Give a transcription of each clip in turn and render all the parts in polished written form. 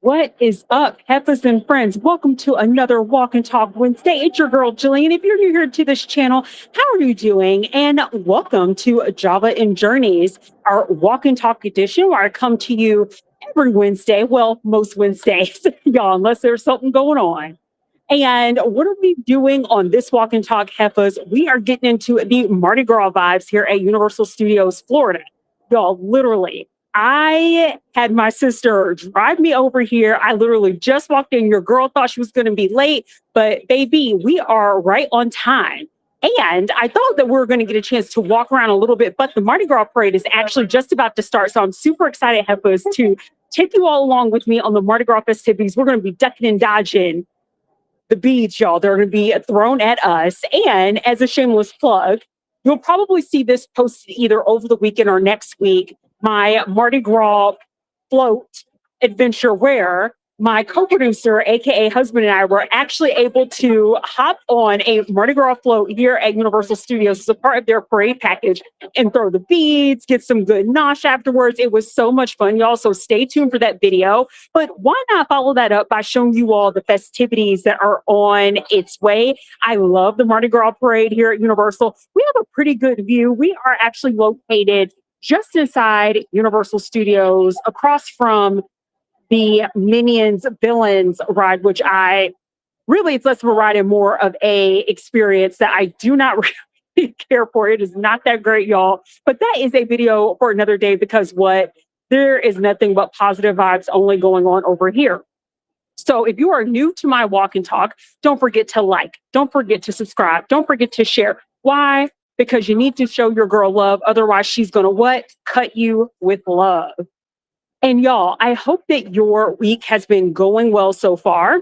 What is up, Heffas and friends? Welcome to another Walk and Talk Wednesday. It's your girl, Jillian. If you're new here to this channel, how are you doing? And welcome to Java and Journeys, our Walk and Talk edition, where I come to you every Wednesday. Well, most Wednesdays, y'all, unless there's something going on. And what are we doing on this Walk and Talk, Heffas? We are getting into the Mardi Gras vibes here at Universal Studios, Florida. Y'all, literally. I had my sister drive me over here. I literally just walked in. Your girl thought she was going to be late, but baby, we are right on time. And I thought that we were going to get a chance to walk around a little bit, but the Mardi Gras parade is actually just about to start. So I'm super excited, Heffas, to take you all along with me on the Mardi Gras festivities. We're going to be ducking and dodging the beads, y'all. They're going to be thrown at us. And as a shameless plug, you'll probably see this posted either over the weekend or next week. My Mardi Gras float adventure, where my co-producer, aka husband, and I were actually able to hop on a Mardi Gras float here at Universal Studios as a part of their parade package and throw the beads, get some good nosh afterwards. It was so much fun, y'all. So stay tuned for that video. But why not follow that up by showing you all the festivities that are on its way? I love the Mardi Gras parade here at Universal. We have a pretty good view. We are actually located just inside Universal Studios, across from the Minions Villains ride, which it's less of a ride and more of a experience that I do not really care for. It is not that great, y'all. But that is a video for another day, because there is nothing but positive vibes only going on over here. So if you are new to my Walk and Talk, don't forget to like, don't forget to subscribe, don't forget to share. Why? Because you need to show your girl love. Otherwise, she's going to what? Cut you with love. And y'all, I hope that your week has been going well so far.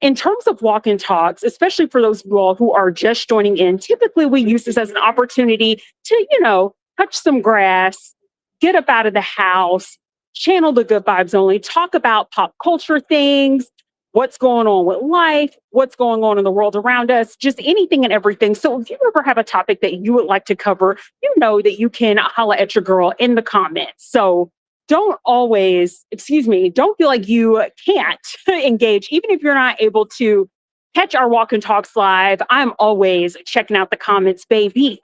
In terms of Walk and Talks, especially for those of you all who are just joining in, typically we use this as an opportunity to, touch some grass, get up out of the house, channel the good vibes only, talk about pop culture things, what's going on with life, what's going on in the world around us, just anything and everything. So if you ever have a topic that you would like to cover, you know that you can holla at your girl in the comments. So don't feel like you can't engage, even if you're not able to catch our Walk and Talks live. I'm always checking out the comments, baby.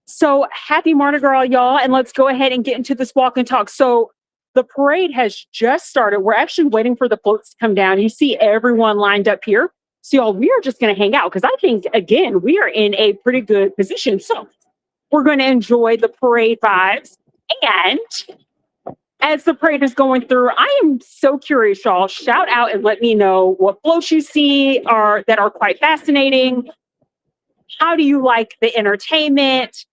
So happy Mardi Gras, y'all. And let's go ahead and get into this Walk and Talk. So the parade has just started. We're actually waiting for the floats to come down. You see everyone lined up here. So y'all, we are just going to hang out, because I think, again, we are in a pretty good position. So we're going to enjoy the parade vibes. And as the parade is going through, I am so curious, y'all. Shout out and let me know what floats you see that are quite fascinating. How do you like the entertainment?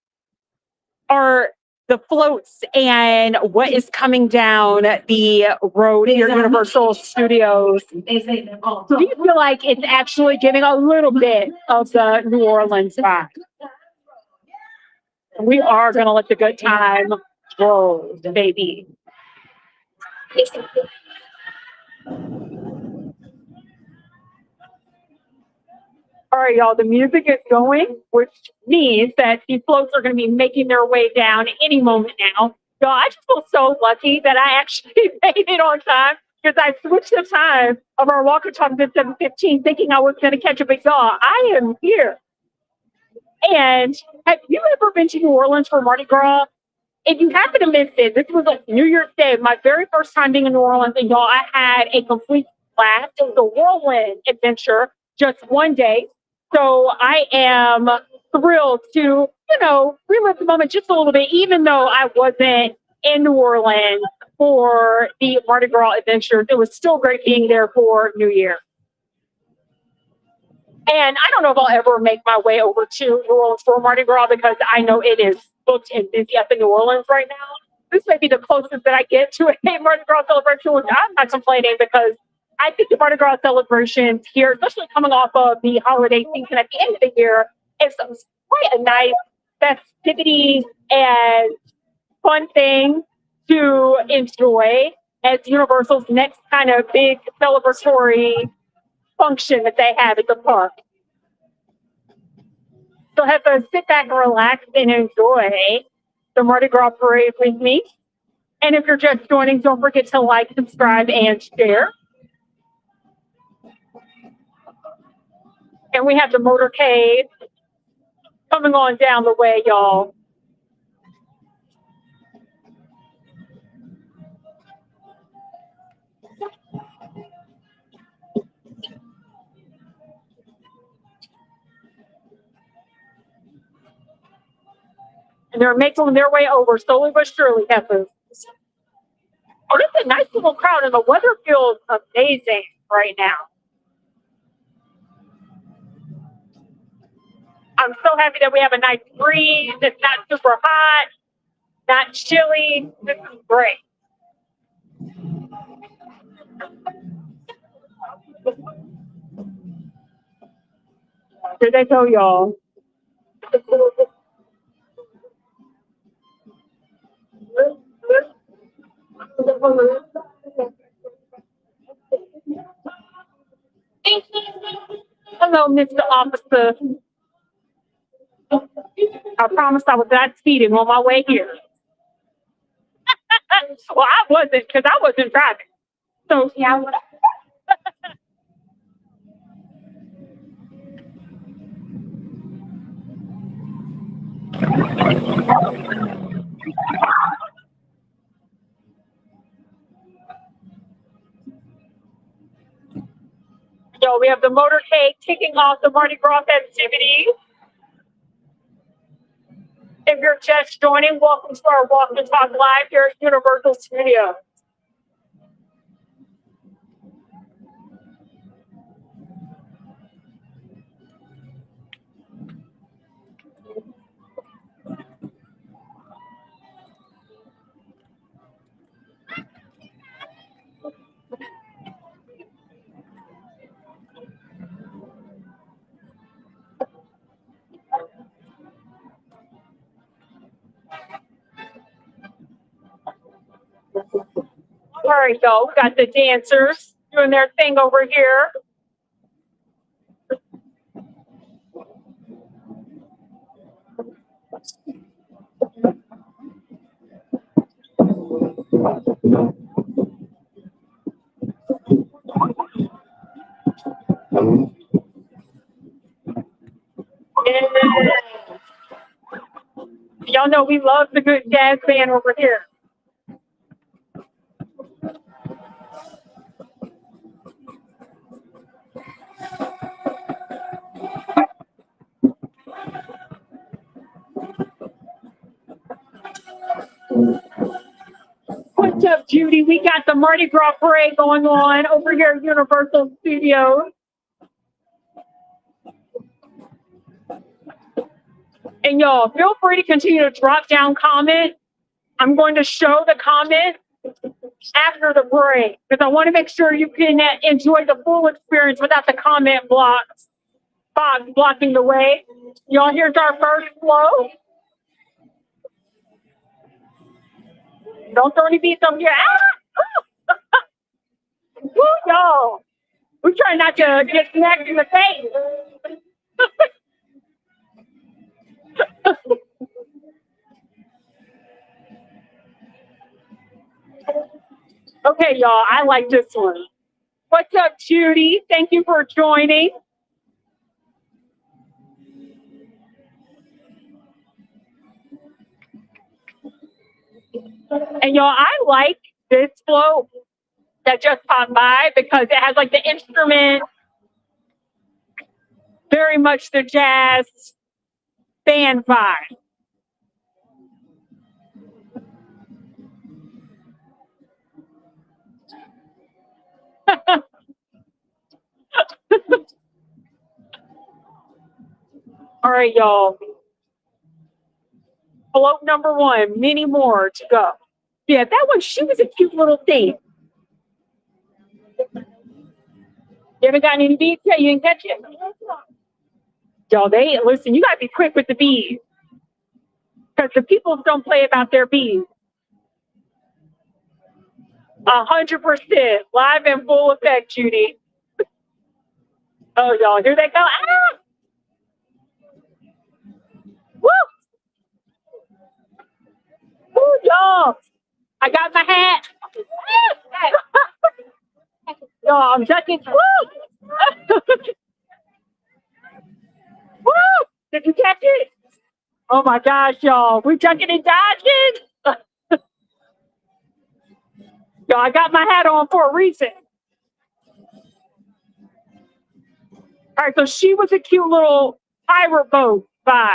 Are the floats and what is coming down the road here at Universal Studios, do you feel like it's actually giving a little bit of the New Orleans vibe? We are going to let the good time roll, baby. All right, y'all, the music is going, which means that these floats are going to be making their way down any moment now. Y'all, I just feel so lucky that I actually made it on time, because I switched the time of our Walk and Talk to 7:15, thinking I was going to catch a big y'all. I am here. And have you ever been to New Orleans for Mardi Gras? If you happen to miss it, this was like New Year's Day, my very first time being in New Orleans, and y'all, I had a complete blast. It was a whirlwind adventure, just one day. So I am thrilled to, relive the moment just a little bit, even though I wasn't in New Orleans for the Mardi Gras adventure. It was still great being there for New Year. And I don't know if I'll ever make my way over to New Orleans for Mardi Gras, because I know it is booked and busy up in New Orleans right now. This may be the closest that I get to a Mardi Gras celebration, which I'm not complaining, because I think the Mardi Gras celebrations here, especially coming off of the holiday season at the end of the year, is quite a nice festivity and fun thing to enjoy as Universal's next kind of big celebratory function that they have at the park. So have to sit back and relax and enjoy the Mardi Gras parade with me. And if you're just joining, don't forget to like, subscribe, and share. And we have the motorcade coming on down the way, y'all. And they're making their way over slowly but surely, Heffas. Oh, it's a nice little crowd, and the weather feels amazing right now. I'm so happy that we have a nice breeze. It's not super hot, not chilly. This is great. Here they go, y'all. Hello, Mr. Officer. I promised I was not speeding on my way here. Well, I wasn't because I wasn't driving. So, yeah. So we have the motorcade kicking off the Mardi Gras activity. If you're just joining, welcome to our Walk and Talk Live here at Universal Studios. All right, y'all. We got the dancers doing their thing over here. Yeah. Y'all know we love the good jazz band over here. What's up, Judy? We got the Mardi Gras parade going on over here at Universal Studios. And y'all, feel free to continue to drop down comments. I'm going to show the comments after the break because I want to make sure you can enjoy the full experience without the comment box blocking the way. Y'all, here's our first flow. Don't throw any beats over here. Ah! Woo, y'all. We try not to get smacked in the face. Okay, y'all, I like this one. What's up, Judy? Thank you for joining. And y'all, I like this float that just popped by because it has like the instrument, very much the jazz band vibe. All right, y'all. Float number one, many more to go. Yeah, that one, she was a cute little thing. You haven't gotten any beads yet? You didn't catch it? Y'all, listen, you gotta be quick with the beads. Because the people don't play about their beads. 100% live in full effect, Judy. Oh, y'all, here they go. Ah! Woo! Woo, y'all. I got my hat. Y'all, I'm ducking. Woo! Did you catch it? Oh my gosh, y'all. We ducking and dodging. Y'all, I got my hat on for a reason. All right, so she was a cute little pirate boat vibe.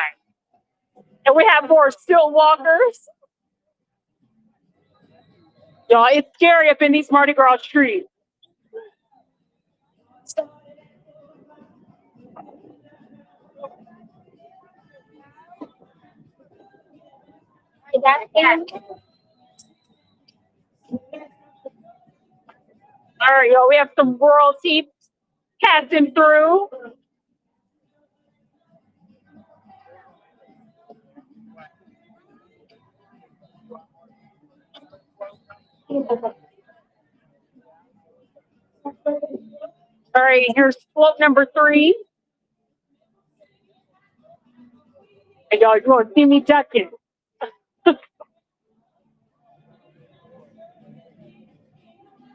And we have more still walkers. Y'all, it's scary up in these Mardi Gras streets. All right, y'all, we have some royalty passing through. All right, here's float number 3. Hey, y'all, you want to see me ducking?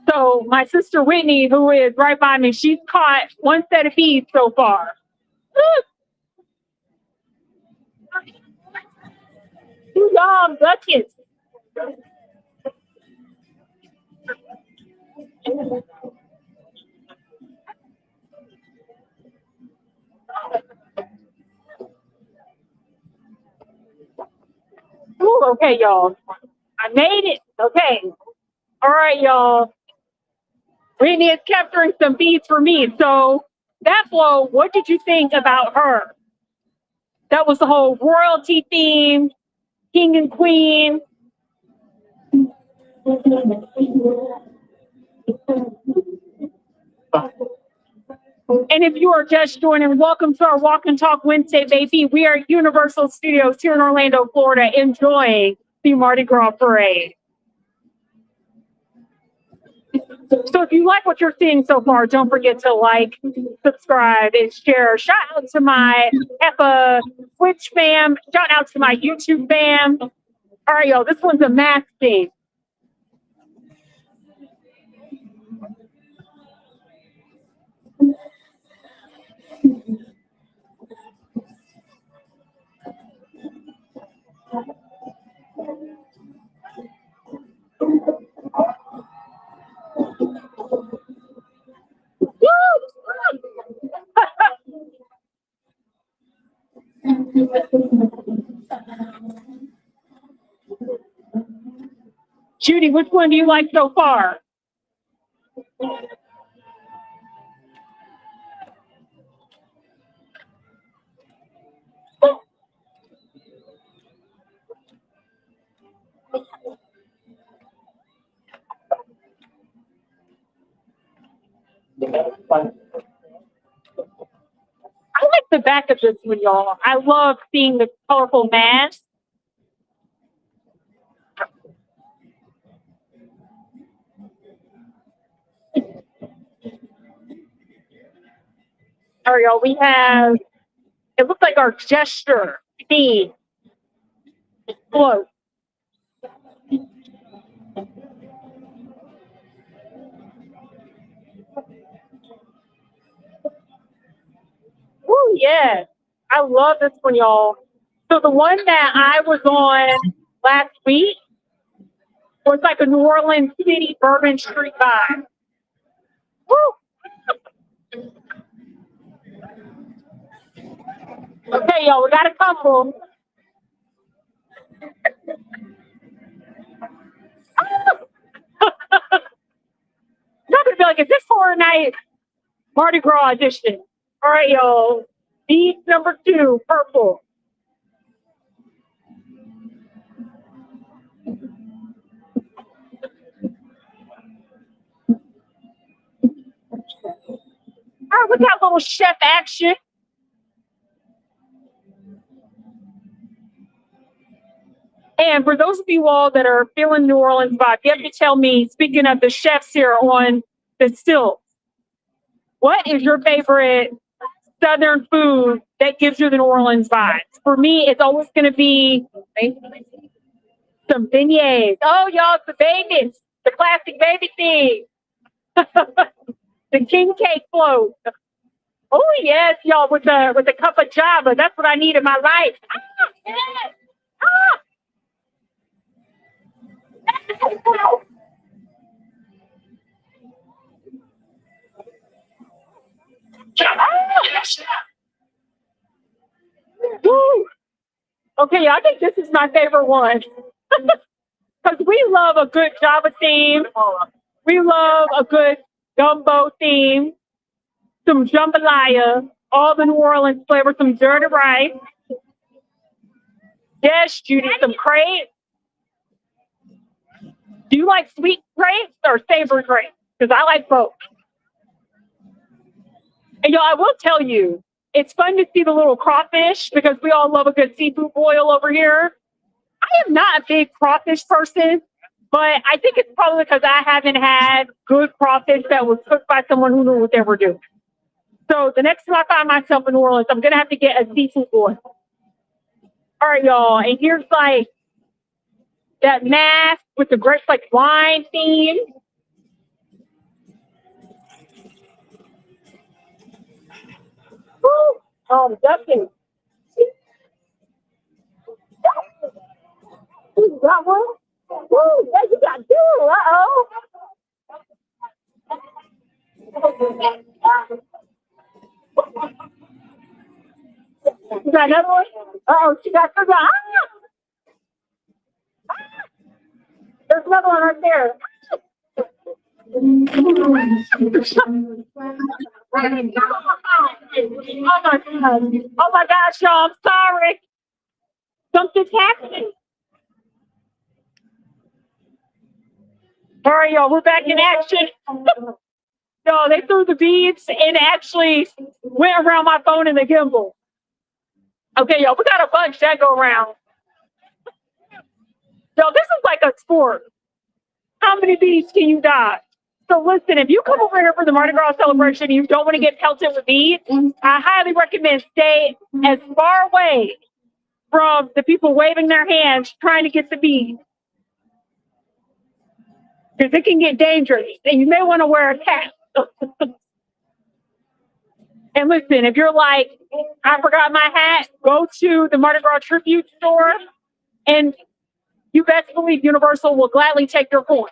So my sister Whitney, who is right by me, she's caught one set of beads so far. Y'all, I'm ducking. Ooh, okay, y'all. I made it. Okay. All right, y'all. Whitney is capturing some beads for me. So that flow, what did you think about her? That was the whole royalty theme, king and queen. And if you are just joining, welcome to our Walk and Talk Wednesday, baby. We are at Universal Studios here in Orlando, Florida, enjoying the Mardi Gras parade. So if you like what you're seeing so far, don't forget to like, subscribe, and share. Shout out to my Heffa Twitch fam. Shout out to my YouTube fam. All right, y'all, this one's a math thing. Judy, which one do you like so far? I like the back of this one, y'all. I love seeing the colorful mask. All right, y'all, we have, it looks like our gesture theme float. Oh, yes. I love this one, y'all. So the one that I was on last week was like a New Orleans City Bourbon Street vibe. Woo! Okay, y'all, we got a couple. Not gonna be like, is this horror night Mardi Gras edition? All right, y'all. Bead number 2, purple. All right, we got a little chef action. And for those of you all that are feeling New Orleans vibe, you have to tell me, speaking of the chefs here on the stills, what is your favorite Southern food that gives you the New Orleans vibes? For me, it's always going to be some beignets. Oh, y'all, the Vegas, the classic baby thing. The king cake float. Oh yes, y'all, with the cup of Java. That's what I need in my life. Ah, yes. Ah, ah. Woo. Okay, y'all, I think this is my favorite one because we love a good Java theme. We love a good gumbo theme, some jambalaya, all the New Orleans flavor, some dirty rice. Yes, Judy, some crepes. Do you like sweet grapes or savory grapes? Because I like both. And y'all, I will tell you, it's fun to see the little crawfish because we all love a good seafood boil over here. I am not a big crawfish person, but I think it's probably because I haven't had good crawfish that was cooked by someone who knew what they were doing. So the next time I find myself in New Orleans, I'm gonna have to get a seafood boil. All right, y'all, and here's like that mask with the grapes like wine theme. Woo! Ducking. You got one? Woo! Yeah, you got two. Uh-oh. You got another one? Uh-oh, she got two. Ah! There's another one right there. Oh my god. Oh my gosh, y'all, I'm sorry. Something's happening. All right, y'all, we're back in action. No, they threw the beads and actually went around my phone in the gimbal. Okay, y'all, we got a bunch that go around. Yo, this is like a sport. How many beads can you dodge? So listen, if you come over here for the Mardi Gras celebration and you don't want to get pelted with beads, I highly recommend stay as far away from the people waving their hands trying to get the beads because it can get dangerous and you may want to wear a cap. And listen, if you're like, I forgot my hat, go to the Mardi Gras tribute store and you best believe Universal will gladly take your coin.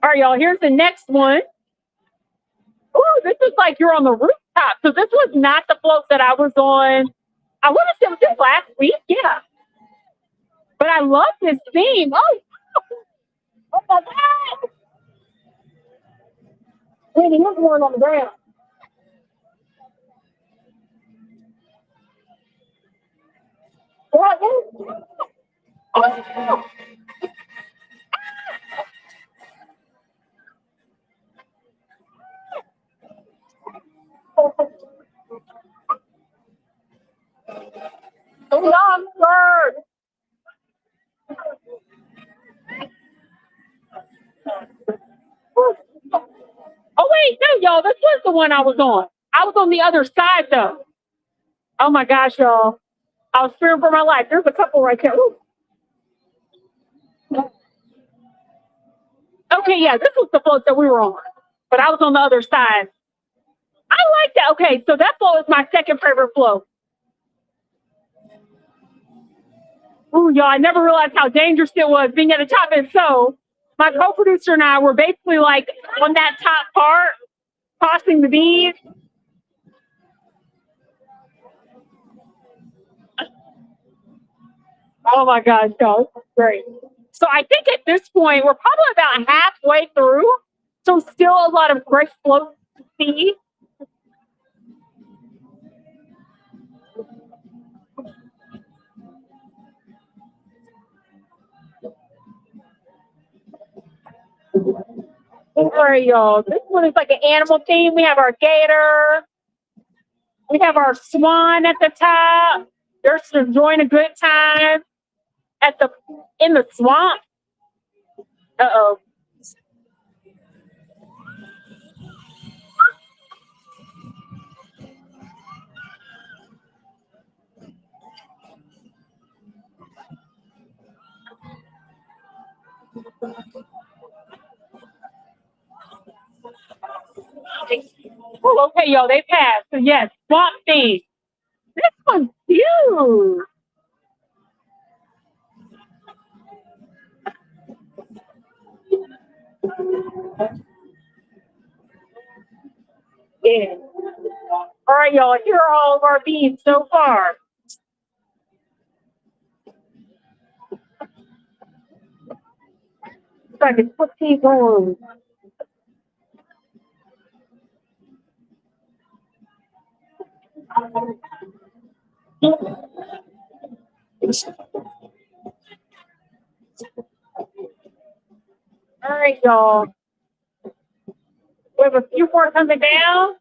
All right, y'all, here's the next one. Oh, this is like you're on the rooftop. So this was not the float that I was on. I want to say it was this last week. Yeah. But I love this theme. Oh my God. Wait, here's one on the ground. Oh, long bird. Oh wait, no, y'all, this was the one I was on. I was on the other side though. Oh my gosh, y'all. I was fearing for my life. There's a couple right there. Ooh. Okay, yeah, this was the float that we were on. But I was on the other side. I like that. Okay, so that float is my second favorite float. Ooh, y'all, I never realized how dangerous it was being at the top. And so my co-producer and I were basically like on that top part, tossing the beads. Oh my gosh, y'all, this is great. So I think at this point, we're probably about halfway through. So still a lot of great floats to see. All right, y'all. This one is like an animal theme. We have our gator. We have our swan at the top. They're just enjoying a good time at the in the swamp. Uh-oh. Oh, okay, y'all, they passed. So yes, swamp thing. This one's huge. Yeah. All right, y'all, here are all of our beans so far. So I can put these on. All right, y'all. We have a few more coming down.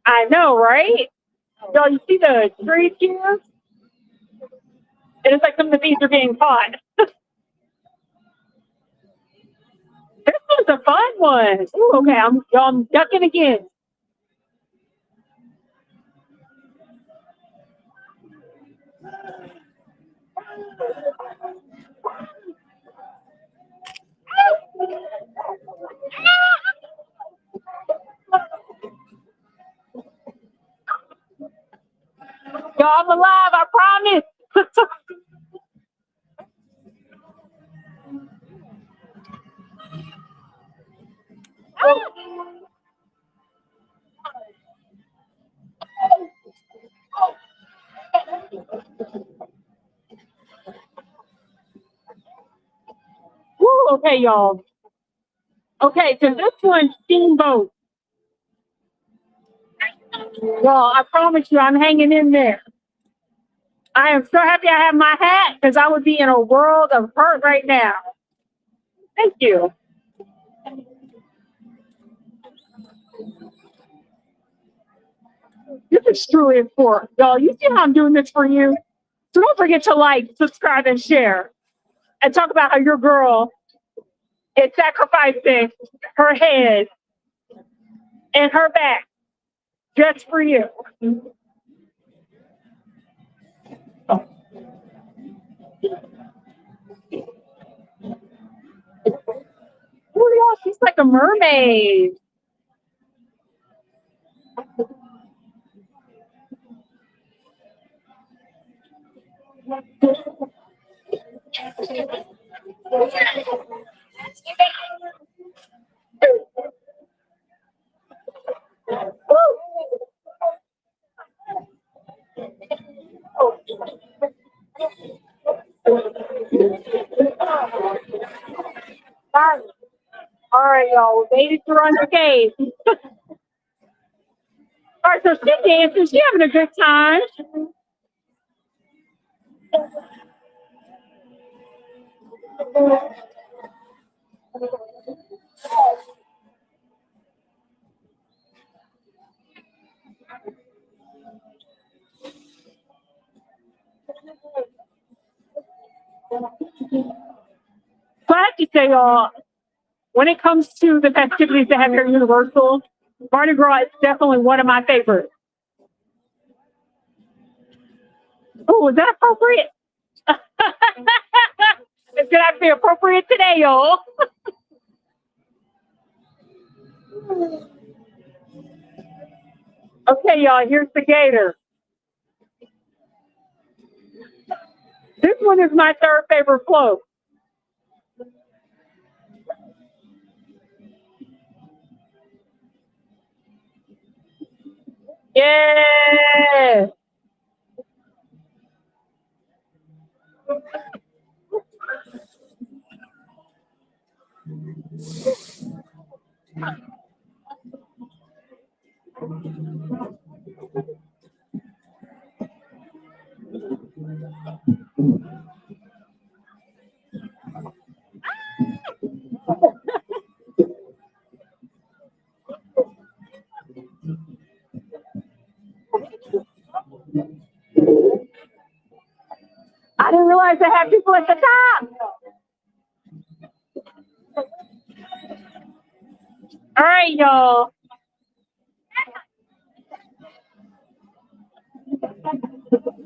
I know, right? Y'all, you see the trees here? And it's like some of the beans are being caught. This was a fun one. Ooh, okay, I'm ducking again. Y'all, I'm alive, I promise. Woo, okay, y'all. Okay, so this one's Steamboat. Y'all, I promise you, I'm hanging in there. I am so happy I have my hat because I would be in a world of hurt right now. Thank you. This is truly a sport. Y'all, you see how I'm doing this for you? So don't forget to like, subscribe, and share. And talk about how your girl is sacrificing her head and her back just for you. Oh, y'all, she's like a mermaid. All right, y'all, we made it through unscathed. All right, so she dancing, she having a good time. So I have to say, y'all, when it comes to the festivities that have here at Universal, Mardi Gras is definitely one of my favorites. Oh, is that appropriate? It's gonna have to be appropriate today, y'all. Okay, y'all, here's the gator. This one is my third favorite float. Yeah. I didn't realize they had people at the top. All right, y'all.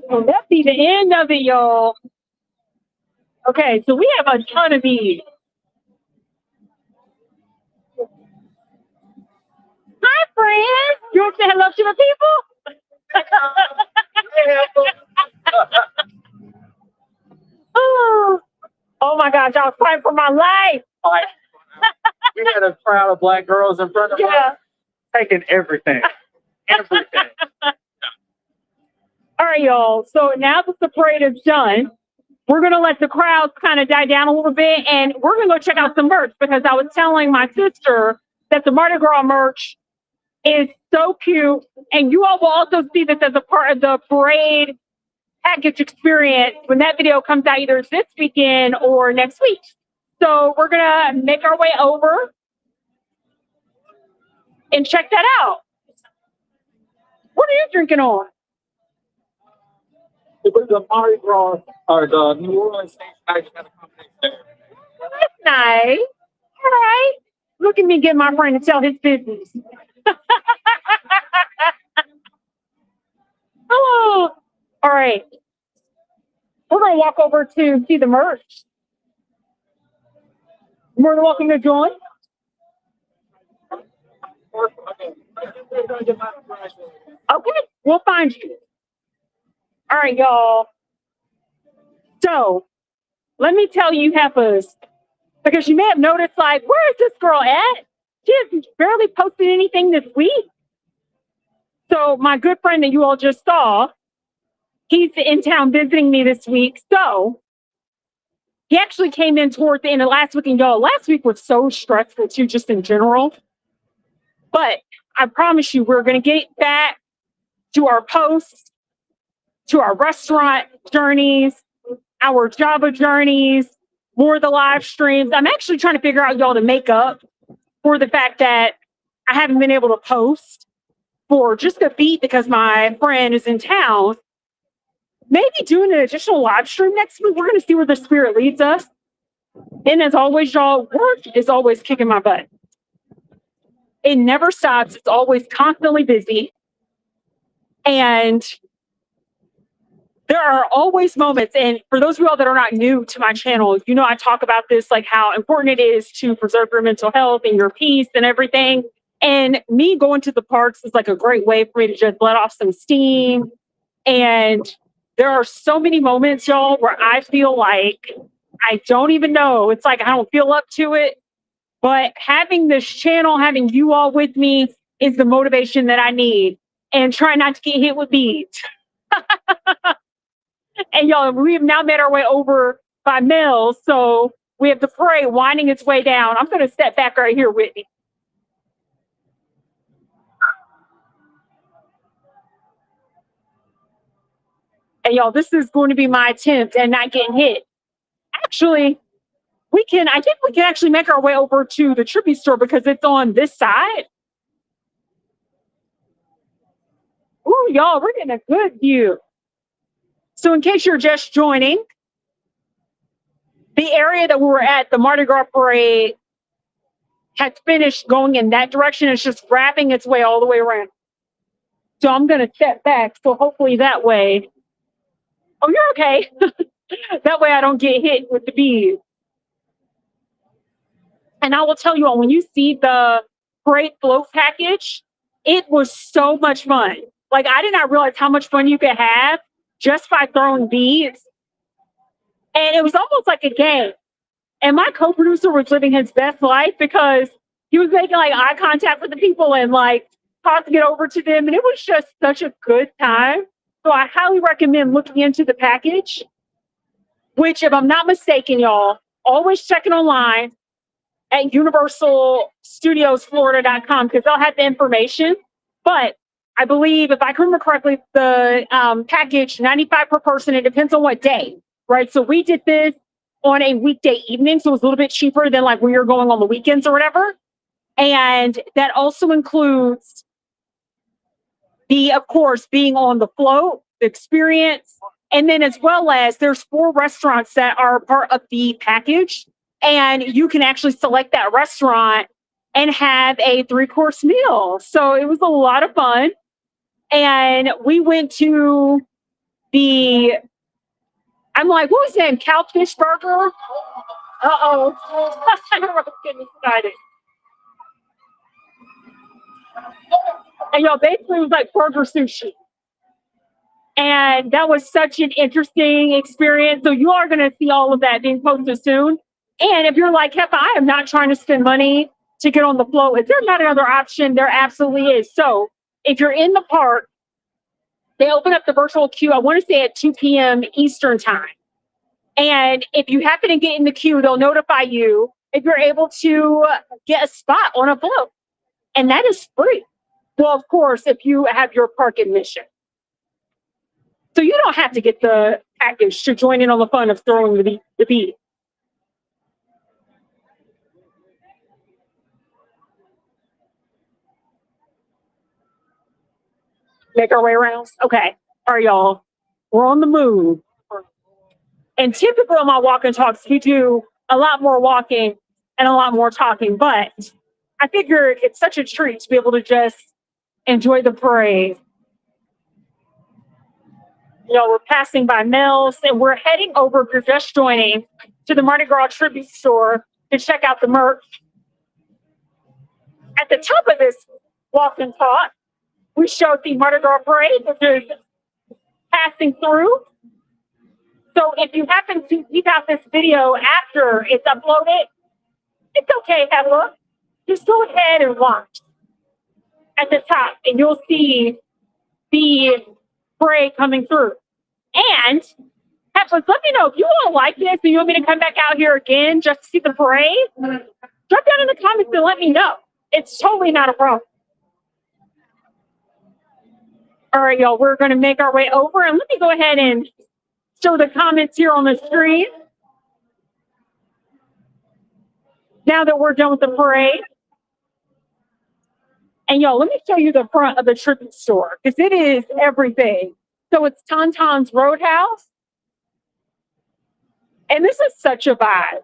Well, that'll be the end of it, y'all. Okay, so we have a ton of these. Hi, friend. You want to say hello to the people? Oh my gosh, I was fighting for my life. We had a crowd of black girls in front of us taking everything. Everything. All right, y'all. So now that the parade is done, we're going to let the crowds kind of die down a little bit, and we're going to go check out some merch, because I was telling my sister that the Mardi Gras merch is so cute, and you all will also see this as a part of the parade package experience when that video comes out either this weekend or next week. So we're going to make our way over and check that out. What are you drinking on? It was the Mardi Gras, or the New Orleans State Faction at a company there. That's nice. All right. Look at me get my friend to tell his business. Oh, all right. We're going to walk over to see the merch. You're more than welcome to join. Okay, we'll find you. All right, y'all. So, let me tell you, Heffas, because you may have noticed, like, where is this girl at? She hasn't barely posted anything this week. So, my good friend that you all just saw, he's in town visiting me this week. So, he actually came in towards the end of last week, and y'all, last week was so stressful too, just in general. But I promise you, we're going to get back to our posts, to our restaurant journeys, our Java journeys, more of the live streams. I'm actually trying to figure out, y'all, to make up for the fact that I haven't been able to post for just a beat because my friend is in town. Maybe doing an additional live stream next week. We're going to see where the spirit leads us. And as always, y'all, work is always kicking my butt. It never stops. It's always constantly busy. And there are always moments, and for those of you all that are not new to my channel, you know I talk about this, like how important it is to preserve your mental health and your peace and everything. And me going to the parks is like a great way for me to just let off some steam. And there are so many moments, y'all, where I feel like I don't even know. It's like I don't feel up to it. But having this channel, having you all with me is the motivation that I need. And try not to get hit with beads. And y'all, we have now made our way over by Mills. So we have the parade winding its way down. I'm going to step back right here, Whitney. And y'all, this is going to be my attempt at not getting hit. Actually, I think we can actually make our way over to the Trippy store because it's on this side. Ooh, y'all, we're getting a good view. So in case you're just joining, the area that we were at, the Mardi Gras parade, has finished going in that direction. It's just wrapping its way all the way around. So I'm going to step back. So hopefully that way. Oh, you're okay. That way I don't get hit with the bees. And I will tell you all, when you see the parade float package, it was so much fun. Like, I did not realize how much fun you could have just by throwing beads. And it was almost like a game. And my co-producer was living his best life because he was making like eye contact with the people and like tossing it over to them. And it was just such a good time. So I highly recommend looking into the package, which, if I'm not mistaken, y'all, always check it online at universalstudiosflorida.com because they'll have the information. But I believe, if I can remember correctly, the package, $95 per person. It depends on what day, right? So we did this on a weekday evening, so it was a little bit cheaper than like when you're going on the weekends or whatever. And that also includes of course, being on the float, the experience, and then as well as there's 4 restaurants that are part of the package, and you can actually select that restaurant and have a 3-course meal. So it was a lot of fun. And we went to I'm like, what was that? Cowfish burger? Uh-oh. I was getting excited. And y'all, basically it was like burger sushi. And that was such an interesting experience. So you are going to see all of that being posted soon. And if you're like, Heffa, I am not trying to spend money to get on the float. Is there not another option? There absolutely is. So if you're in the park, they open up the virtual queue, I want to say at 2 p.m. Eastern time. And if you happen to get in the queue, they'll notify you if you're able to get a spot on a float. And that is free. Well, of course, if you have your park admission. So you don't have to get the package to join in on the fun of throwing the bead. Make our way around. Okay. All right, y'all. We're on the move. And typically on my walk and talks, we do a lot more walking and a lot more talking. But I figured it's such a treat to be able to just enjoy the parade. You know, we're passing by Mel's and we're heading over, if you're just joining, to the Mardi Gras tribute store to check out the merch. At the top of this walk and talk, we showed the Mardi Gras parade, which is passing through. So if you happen to peep out this video after it's uploaded, it's okay, have a look. Just go ahead and watch at the top and you'll see the parade coming through. And Heffas, let me know if you all like this and you want me to come back out here again just to see the parade. Drop down in the comments and let me know. It's totally not a problem. All right, y'all, we're going to make our way over and let me go ahead and show the comments here on the screen. Now that we're done with the parade. And y'all, let me show you the front of the tribute store because it is everything. So it's Tauntaun's Roadhouse. And this is such a vibe.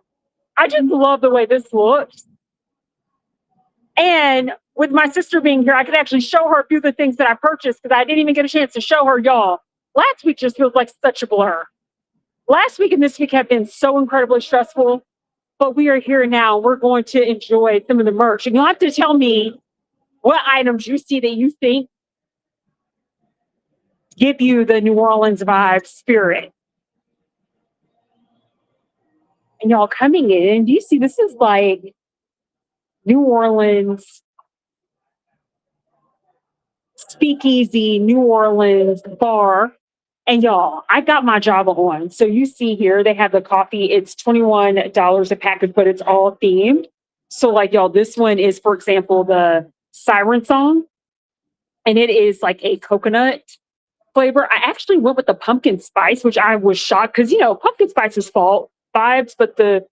I just love the way this looks. And with my sister being here, I could actually show her a few of the things that I purchased because I didn't even get a chance to show her, y'all. Last week just feels like such a blur. Last week and this week have been so incredibly stressful, but we are here now. We're going to enjoy some of the merch. And you'll have to tell me what items you see that you think give you the New Orleans vibe spirit. And y'all coming in, do you see this is like New Orleans speakeasy, New Orleans bar. And y'all, I got my Java on. So you see here, they have the coffee. It's $21 a package, but it's all themed. So like y'all, this one is, for example, the Siren Song. And it is like a coconut flavor. I actually went with the pumpkin spice, which I was shocked because, you know, pumpkin spice is fall vibes, but the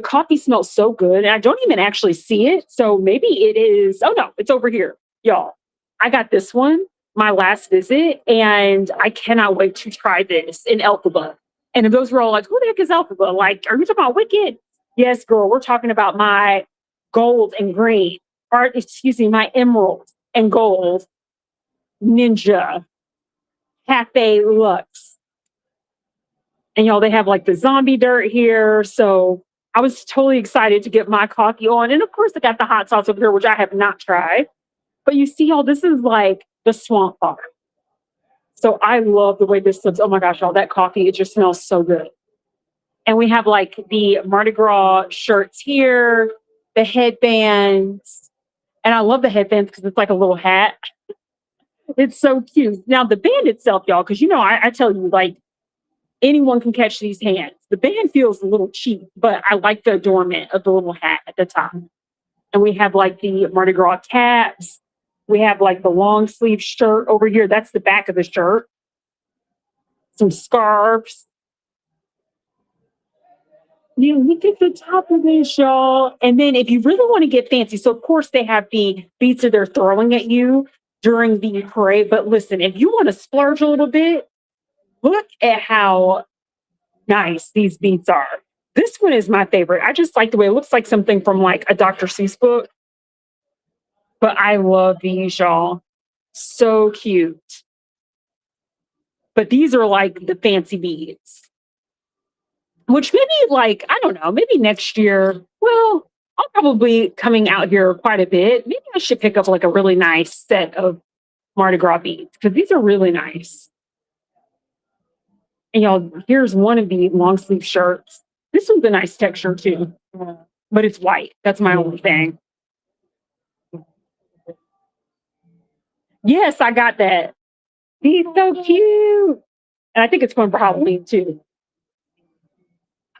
coffee smells so good. And I don't even actually see it. So maybe it is. Oh, no, it's over here, y'all. I got this one my last visit, and I cannot wait to try this in Elphaba. And if those were all like, who the heck is Elphaba? Like, are you talking about Wicked? Yes, girl, we're talking about my gold and green, or excuse me, my emerald and gold ninja cafe luxe. And y'all, they have like the zombie dirt here. So I was totally excited to get my coffee on. And of course, I got the hot sauce over here, which I have not tried. But you see, y'all, this is like the swamp bar. So I love the way this looks. Oh my gosh, y'all, that coffee, it just smells so good. And we have like the Mardi Gras shirts here, the headbands. And I love the headbands because it's like a little hat. It's so cute. Now, the band itself, y'all, because, you know, I tell you, like, anyone can catch these hands. The band feels a little cheap, but I like the adornment of the little hat at the top. And we have like the Mardi Gras caps. We have like the long sleeve shirt over here. That's the back of the shirt. Some scarves. You look at the top of this, y'all. And then if you really want to get fancy, so of course they have the beats that they're throwing at you during the parade. But listen, if you want to splurge a little bit, look at how nice these beats are. This one is my favorite. I just like the way it looks like something from like a Dr. Seuss book. But I love these, y'all. So cute. But these are like the fancy beads. Which maybe like, I don't know, maybe next year, well, I'll probably coming out here quite a bit. Maybe I should pick up like a really nice set of Mardi Gras beads because these are really nice. And y'all, here's one of the long sleeve shirts. This one's a nice texture too, but it's white. That's my only thing. Yes, I got that. He's so cute. And I think it's fun for Halloween too.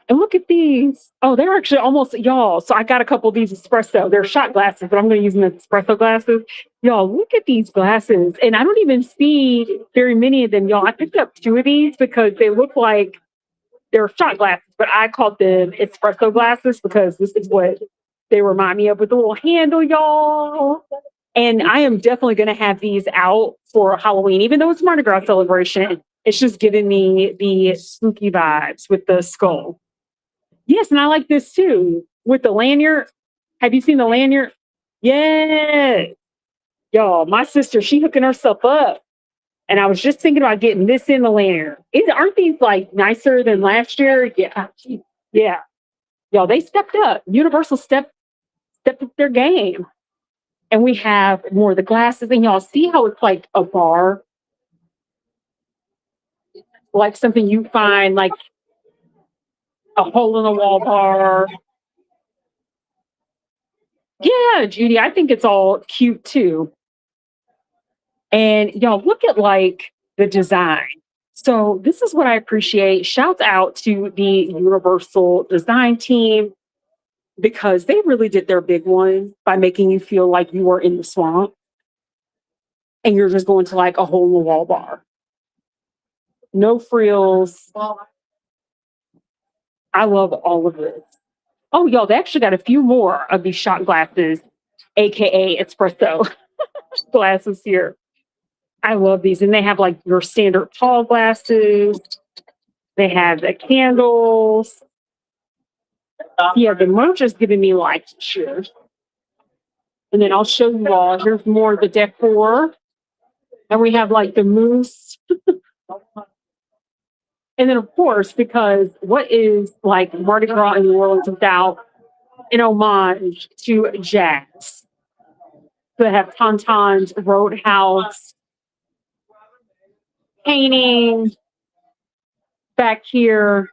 And look at these. Oh, they're actually almost y'all. So I got a couple of these espresso. They're shot glasses, but I'm going to use them as espresso glasses. Y'all, look at these glasses. And I don't even see very many of them, y'all. I picked up 2 of these because they look like they're shot glasses, but I called them espresso glasses because this is what they remind me of with the little handle, y'all. And I am definitely going to have these out for Halloween, even though it's Mardi Gras celebration. It's just giving me the spooky vibes with the skull. Yes, and I like this too with the lanyard. Have you seen the lanyard? Yeah. Y'all, my sister, she hooking herself up. And I was just thinking about getting this in the lanyard. Aren't these like nicer than last year? Yeah. Yeah. Y'all, they stepped up. Universal stepped up their game. And we have more of the glasses. And y'all see how it's like a bar? Like something you find like a hole in the wall bar. Yeah, Judy, I think it's all cute too. And y'all look at like the design. So this is what I appreciate. Shouts out to the Universal design team because they really did their big one by making you feel like you were in the swamp and you're just going to like a hole in the wall bar. No frills. I love all of this. Oh, y'all, they actually got a few more of these shot glasses, aka espresso glasses here. I love these. And they have like your standard tall glasses. They have the candles. Yeah, the merch is giving me lights here. And then I'll show you all. Here's more of the decor. And we have like the moose. And then, of course, because what is like Mardi Gras in New Orleans without an homage to jazz? So they have Tauntauns, Roadhouse, painting back here,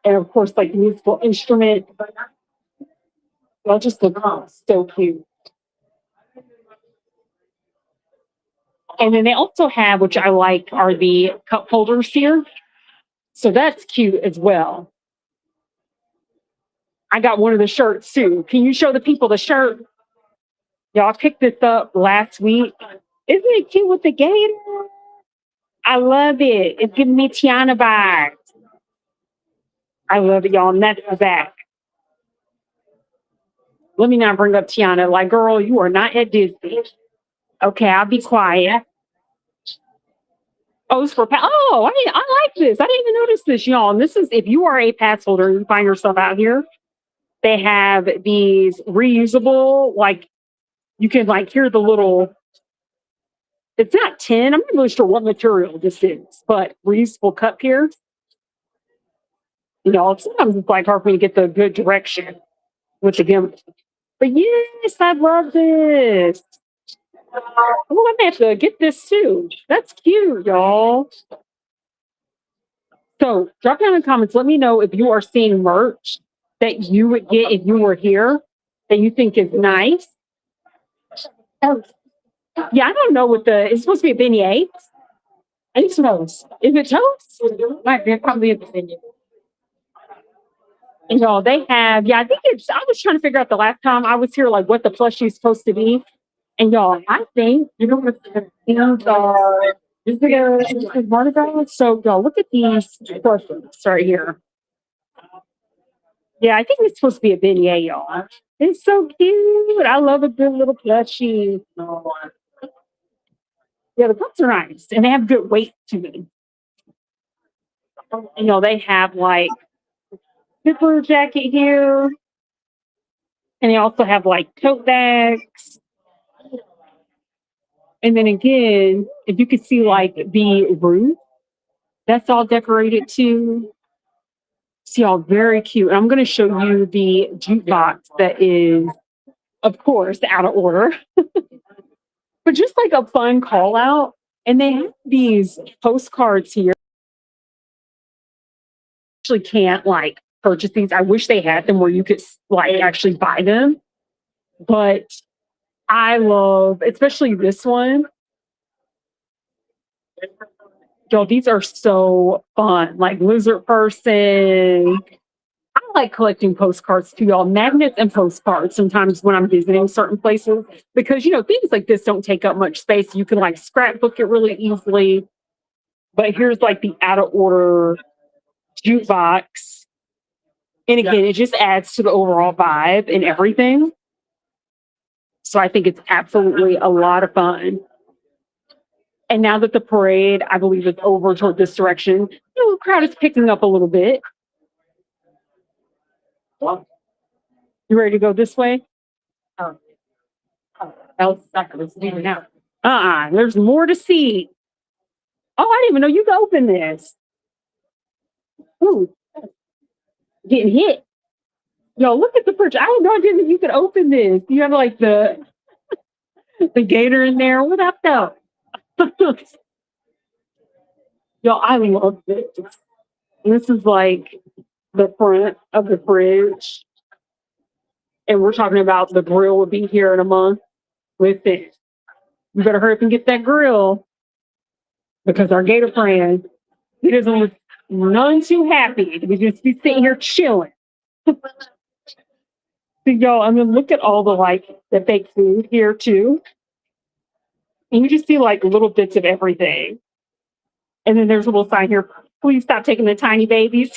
and of course, like musical instrument. They'll just look so cute. And then they also have, which I like, are the cup holders here. So that's cute as well. I got one of the shirts too. Can you show the people the shirt? Y'all picked this up last week. Isn't it cute with the gator? I love it. It's giving me Tiana vibes. I love it, y'all. And that's the back. Let me not bring up Tiana. Like, girl, you are not at Disney. Okay, I'll be quiet. Oh, it's for I like this. I didn't even notice this, y'all. And this is if you are a pass holder and you find yourself out here, they have these reusable, like you can like hear the little. It's not tin. I'm not really sure what material this is, but reusable cup here. You know, sometimes it's like hard for me to get the good direction with the gimmick. But yes, I love this. Oh, I may have to get this too. That's cute, y'all. So drop down in the comments. Let me know if you are seeing merch that you would get if you were here that you think is nice. Oh, yeah, I don't know what it's supposed to be a beignet. I think it's toast. Is it toast? Might be probably a beignet. And y'all, they have, I think I was trying to figure out the last time I was here, like what the plushie is supposed to be. And y'all, I think, you know what the things are, this is Mardi Gras. So y'all, look at these plushies right here. Yeah, I think it's supposed to be a beignet, y'all. It's so cute. I love a good little plushie. Yeah, the cups are nice. And they have good weight to them. You know, they have like zipper jacket here. And they also have like tote bags. And then again, if you could see like the roof, that's all decorated too. See, all very cute. And I'm going to show you the jukebox that is of course, out of order, but just like a fun call out. And they have these postcards here. Actually can't like purchase these. I wish they had them where you could like actually buy them. But I love, especially this one. Yo, these are so fun. Like lizard person. I like collecting postcards too, y'all. Magnets and postcards sometimes when I'm visiting certain places because things like this don't take up much space. You can like scrapbook it really easily. But here's like the out of order jukebox. And again, it just adds to the overall vibe and everything. So I think it's absolutely a lot of fun. And now that the parade, I believe, is over toward this direction, the crowd is picking up a little bit. You ready to go this way? Oh, that was not going to now. There's more to see. Oh, I didn't even know you could open this. Ooh, getting hit. Yo, look at the perch. I had no idea that you could open this. You have like the gator in there. What up, though? Yo, I love this. This is like the front of the fridge. And we're talking about the grill will be here in a month with it. You better hurry up and get that grill because our gator friend, he doesn't look none too happy to be just be sitting here chilling. So, y'all, I mean, look at all the fake food here too. And you just see like little bits of everything. And then there's a little sign here, please stop taking the tiny babies.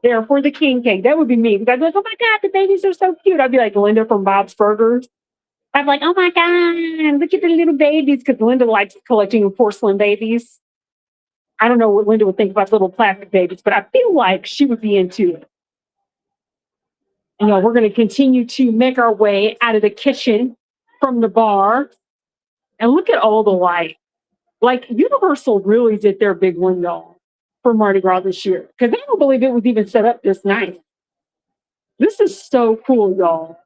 They're for the king cake. That would be me. Because I'd be like, oh my God, the babies are so cute. I'd be like Linda from Bob's Burgers. I'm like, oh my God, look at the little babies. Because Linda likes collecting porcelain babies. I don't know what Linda would think about little plastic babies, but I feel like she would be into it. And we're going to continue to make our way out of the kitchen from the bar. And look at all the light. Like Universal really did their big one, y'all, for Mardi Gras this year. Because I don't believe it was even set up this night. This is so cool, y'all.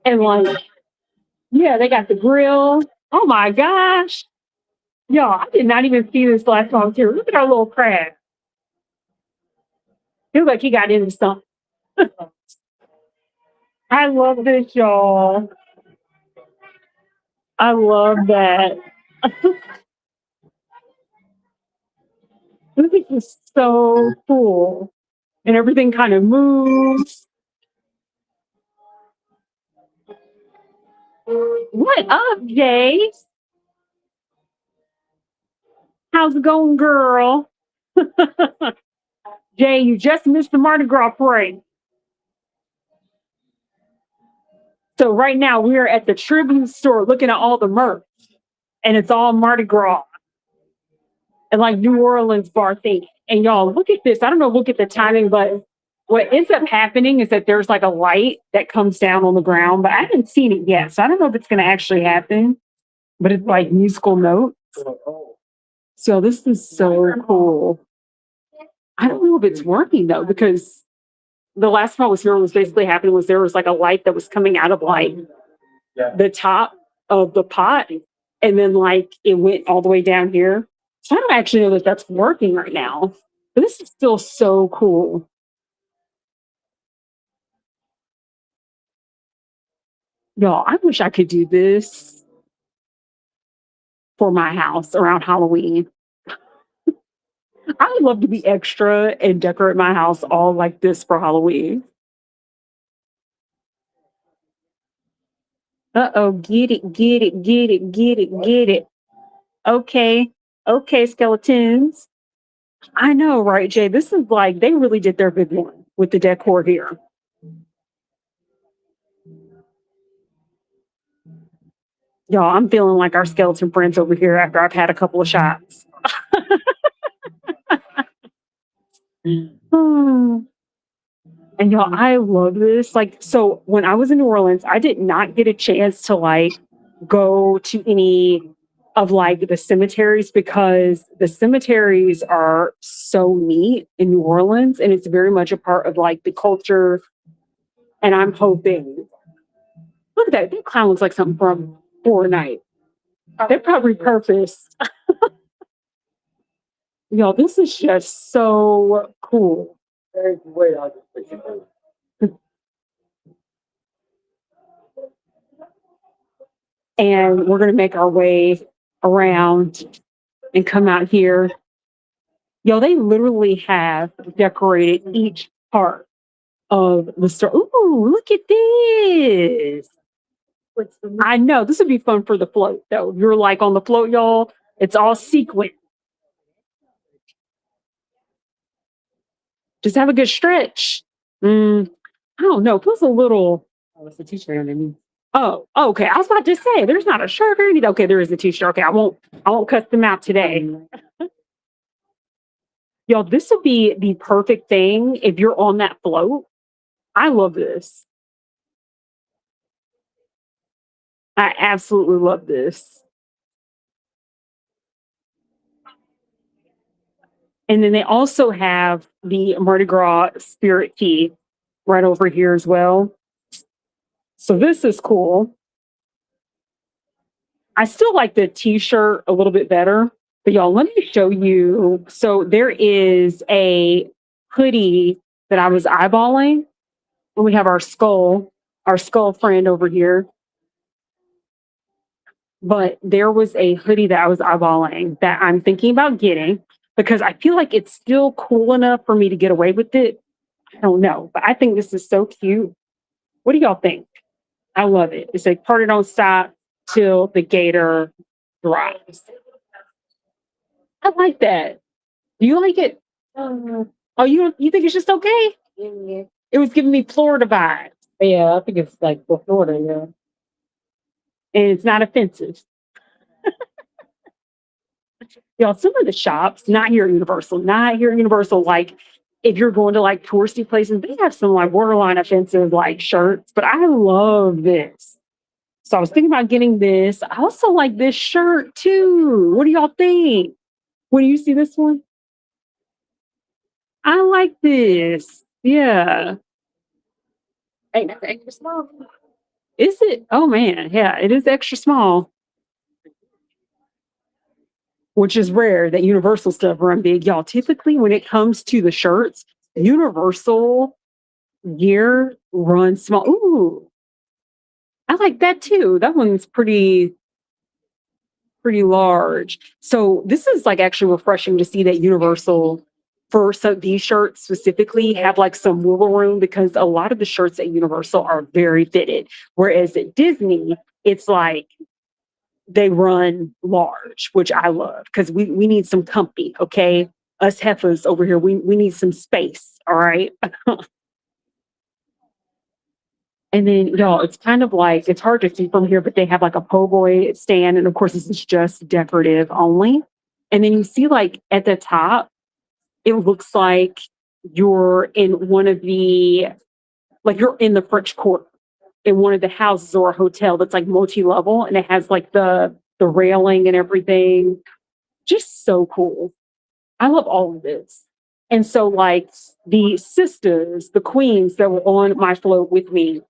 And yeah, they got the grill. Oh my gosh. Y'all, I did not even see this last time I was here. Look at our little crab. Feels like he got into something. I love this, y'all. I love that. This is so cool. And everything kind of moves. What up, Jay? How's it going, girl? Jay, you just missed the Mardi Gras parade. So right now we are at the Tribute store looking at all the merch. And it's all Mardi Gras. And like New Orleans bar thing. And y'all, look at this. I don't know, look at the timing, but what ends up happening is that there's like a light that comes down on the ground, but I haven't seen it yet. So I don't know if it's going to actually happen, but it's like musical notes. So this is so cool. I don't know if it's working though, because the last time I was here, what was basically happening was there was like a light that was coming out of like the top of the pot. And then like it went all the way down here. So I don't actually know that that's working right now, but this is still so cool. Y'all, I wish I could do this for my house around Halloween. I would love to be extra and decorate my house all like this for Halloween. Uh-oh, get it, get it, get it, get it, get it. Okay, okay, skeletons. I know, right, Jay? This is like, they really did their big one with the decor here. Y'all, I'm feeling like our skeleton friends over here after I've had a couple of shots. Oh. And y'all, I love this. Like, so when I was in New Orleans, I did not get a chance to like go to any of like the cemeteries because the cemeteries are so neat in New Orleans and it's very much a part of like the culture And I'm hoping, look at that. That clown looks like something from Fortnite. They're probably repurposed. Y'all, this is just so cool. And we're going to make our way around and come out here. Yo, they literally have decorated each part of the store. Ooh, look at this. I know this would be fun for the float, though. You're like on the float, y'all. It's all sequin. Just have a good stretch. I don't know. It feels a little. Oh, it's a t-shirt underneath. Oh, okay. I was about to say there's not a shirt or anything. Okay, there is a t-shirt. Okay, I won't cut them out today. Y'all, this would be the perfect thing if you're on that float. I love this. I absolutely love this. And then they also have the Mardi Gras Spirit Tea right over here as well. So this is cool. I still like the t-shirt a little bit better, but y'all, let me show you. So there is a hoodie that I was eyeballing. And we have our skull friend over here. But there was a hoodie that I was eyeballing that I'm thinking about getting because I feel like it's still cool enough for me to get away with it. I don't know, but I think this is so cute. What do y'all think? I love it. It's like party don't stop till the gator drops. I like that. Do you like it? Oh, you think it's just okay? Yeah. It was giving me Florida vibes. Yeah, I think it's like for Florida, yeah. And it's not offensive. Y'all, some of the shops, not here at Universal, like if you're going to like touristy places, they have some like borderline offensive like shirts, but I love this. So I was thinking about getting this. I also like this shirt too. What do y'all think? When you see this one? I like this. Yeah. Ain't that extra small? Is it? Oh man, yeah, it is extra small. Which is rare that Universal stuff run big. Y'all, typically when it comes to the shirts, Universal gear runs small. Ooh, I like that too. That one's pretty large. So this is like actually refreshing to see that Universal for some these shirts specifically have like some wiggle room because a lot of the shirts at Universal are very fitted. Whereas at Disney, it's like they run large, which I love because we need some comfy, okay? Us Heffas over here, we need some space, all right? And then, y'all, it's kind of like, it's hard to see from here, but they have like a po' boy stand. And of course, this is just decorative only. And then you see like at the top, it looks like you're in one of the, like you're in the French Court in one of the houses or a hotel that's like multi-level and it has like the railing and everything. Just so cool. I love all of this. And so like the sisters, the queens that were on my float with me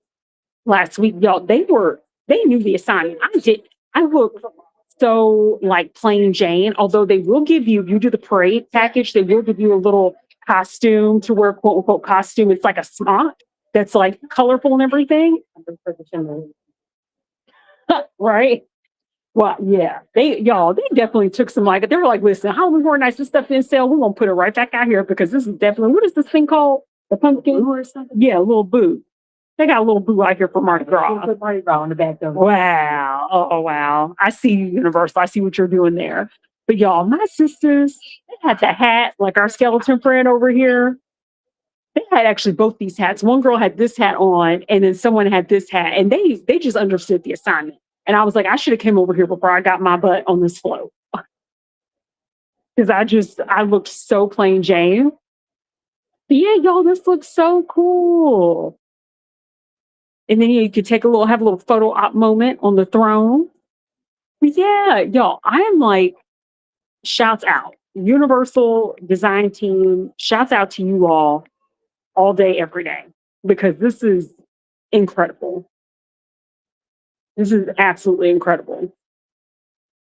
last week, y'all, they knew the assignment. I look so like plain Jane, although they will give you do the parade package, they will give you a little costume to wear, quote unquote costume. It's like a smock that's like colorful and everything. Right? Well, yeah, they definitely took some like they were like, listen, how we nice this stuff in sale, we're gonna put it right back out here because this is definitely what is this thing called? The pumpkin or something? Yeah, a little boo. They got a little boo out here for Mardi Gras. Put Mardi Gras on the back of it. Wow. Oh wow. I see you, Universal. I see what you're doing there. But y'all, my sisters, they had the hat, like our skeleton friend over here. They had actually both these hats. One girl had this hat on, and then someone had this hat, and they just understood the assignment. And I was like, I should have came over here before I got my butt on this float. Because I looked so plain Jane. But yeah, y'all, this looks so cool. And then you could have a little photo op moment on the throne. But yeah, y'all, I am like, shouts out. Universal design team, shouts out to you all day, every day. Because this is incredible. This is absolutely incredible.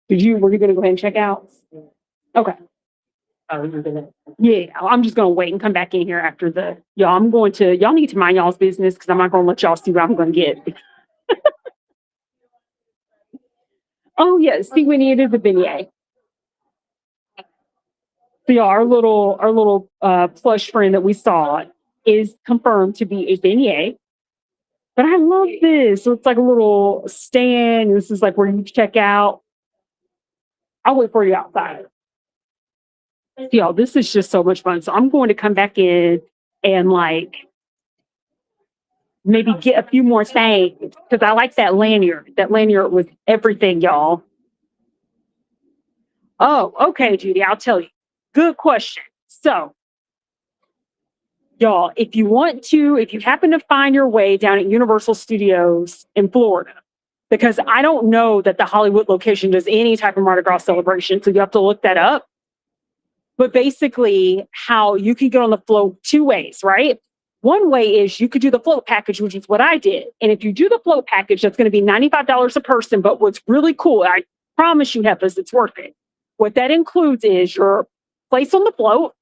Were you going to go ahead and check out? Okay. Yeah, I'm just gonna wait and come back in here after y'all need to mind y'all's business because I'm not gonna let y'all see what I'm gonna get. Oh yes, see Winnie, it is a beignet. So yeah, our little plush friend that we saw is confirmed to be a beignet. But I love this. So it's like a little stand. This is like where you check out. I'll wait for you outside. So, y'all, this is just so much fun. So I'm going to come back in and like maybe get a few more things because I like that lanyard. That lanyard with everything, y'all. Oh, okay, Judy, I'll tell you. Good question. So, y'all, if you happen to find your way down at Universal Studios in Florida, because I don't know that the Hollywood location does any type of Mardi Gras celebration, so you have to look that up. But basically, how you can get on the float two ways, right? One way is you could do the float package, which is what I did. And if you do the float package, that's going to be $95 a person. But what's really cool, I promise you, Heffas, it's worth it. What that includes is your place on the float,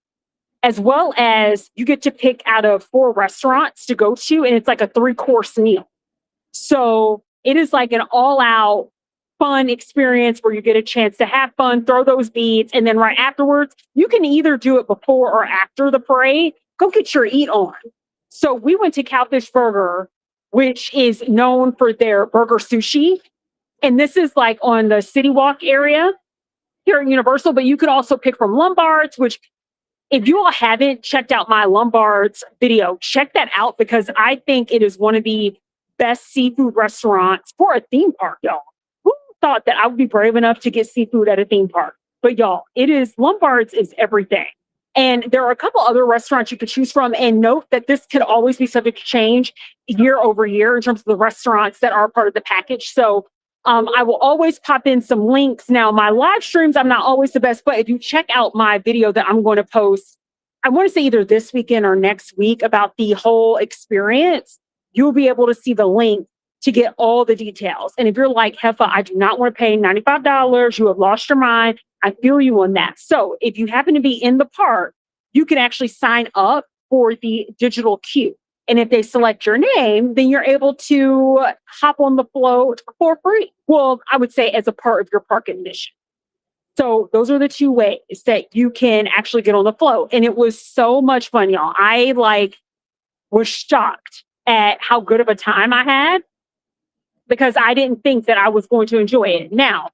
as well as you get to pick out of 4 restaurants to go to, and it's like a 3-course meal. So it is like an all-out fun experience where you get a chance to have fun, throw those beads, and then right afterwards, you can either do it before or after the parade. Go get your eat on. So we went to Cowfish Burger, which is known for their burger sushi. And this is like on the City Walk area here at Universal, but you could also pick from Lombard's, which if you all haven't checked out my Lombard's video, check that out because I think it is one of the best seafood restaurants for a theme park, y'all. Who thought that I would be brave enough to get seafood at a theme park? But y'all, Lombard's is everything. And there are a couple other restaurants you could choose from. And note that this could always be subject to change year over year in terms of the restaurants that are part of the package. So I will always pop in some links. Now, my live streams, I'm not always the best, but if you check out my video that I'm going to post, I want to say either this weekend or next week about the whole experience, you'll be able to see the link to get all the details. And if you're like, Heffa, I do not want to pay $95, you have lost your mind, I feel you on that. So if you happen to be in the park, you can actually sign up for the digital queue. And if they select your name, then you're able to hop on the float for free. Well, I would say as a part of your park admission. So those are the 2 ways that you can actually get on the float. And it was so much fun, y'all. I was shocked at how good of a time I had because I didn't think that I was going to enjoy it. Now,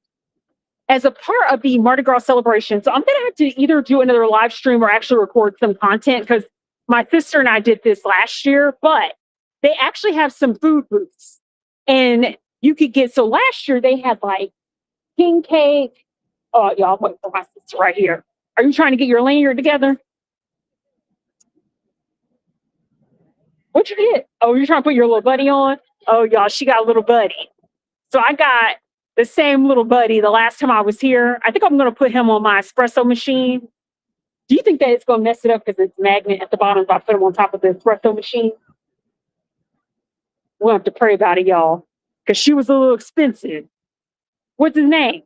as a part of the Mardi Gras celebration, so I'm going to have to either do another live stream or actually record some content because my sister and I did this last year, but they actually have some food booths. And you could so last year they had like king cake. Oh, y'all, wait for my sister right here. Are you trying to get your lanyard together? What you get? Oh, you're trying to put your little buddy on? Oh, y'all, she got a little buddy. So I got the same little buddy the last time I was here. I think I'm going to put him on my espresso machine. Do you think that it's going to mess it up because it's magnet at the bottom if I put him on top of the espresso machine? We'll have to pray about it, y'all, because she was a little expensive. What's his name?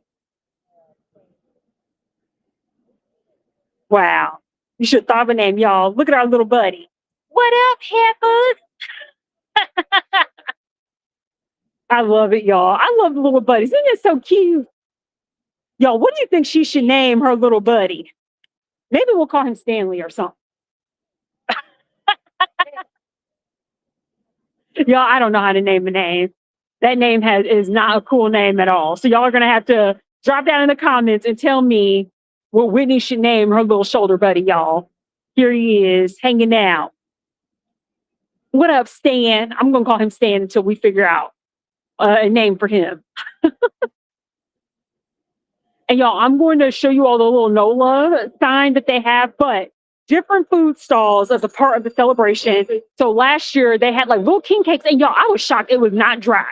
Wow. You should have thought of a name, y'all. Look at our little buddy. What up, Heffas? I love it, y'all. I love the little buddies. Isn't it so cute? Y'all, what do you think she should name her little buddy? Maybe we'll call him Stanley or something. Y'all, I don't know how to name a name. That name is not a cool name at all. So y'all are going to have to drop down in the comments and tell me what Whitney should name her little shoulder buddy, y'all. Here he is, hanging out. What up, Stan? I'm going to call him Stan until we figure out a name for him. And y'all, I'm going to show you all the little NOLA sign that they have, but different food stalls as a part of the celebration. So last year they had like little king cakes, and y'all, I was shocked it was not dry.